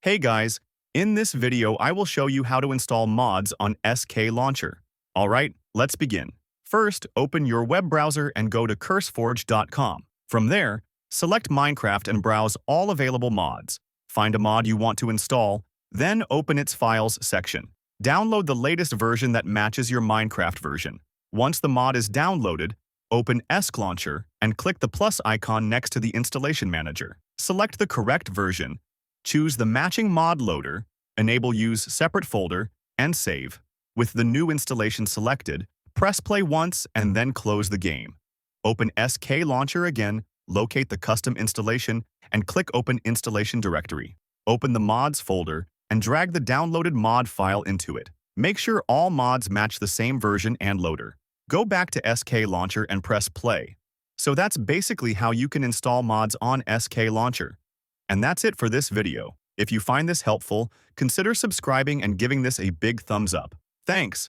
Hey guys, in this video I will show you how to install mods on SKLauncher. Alright, let's begin. First, open your web browser and go to curseforge.com. From there, select Minecraft and browse all available mods. Find a mod you want to install, then open its Files section. Download the latest version that matches your Minecraft version. Once the mod is downloaded, open SKLauncher and click the plus icon next to the installation manager. Select the correct version. Choose the matching mod loader, enable use separate folder, and save. With the new installation selected, press play once and then close the game. Open SKLauncher again, locate the custom installation, and click Open Installation Directory. Open the mods folder and drag the downloaded mod file into it. Make sure all mods match the same version and loader. Go back to SKLauncher and press play. So that's basically how you can install mods on SKLauncher. And that's it for this video. If you find this helpful, consider subscribing and giving this a big thumbs up. Thanks!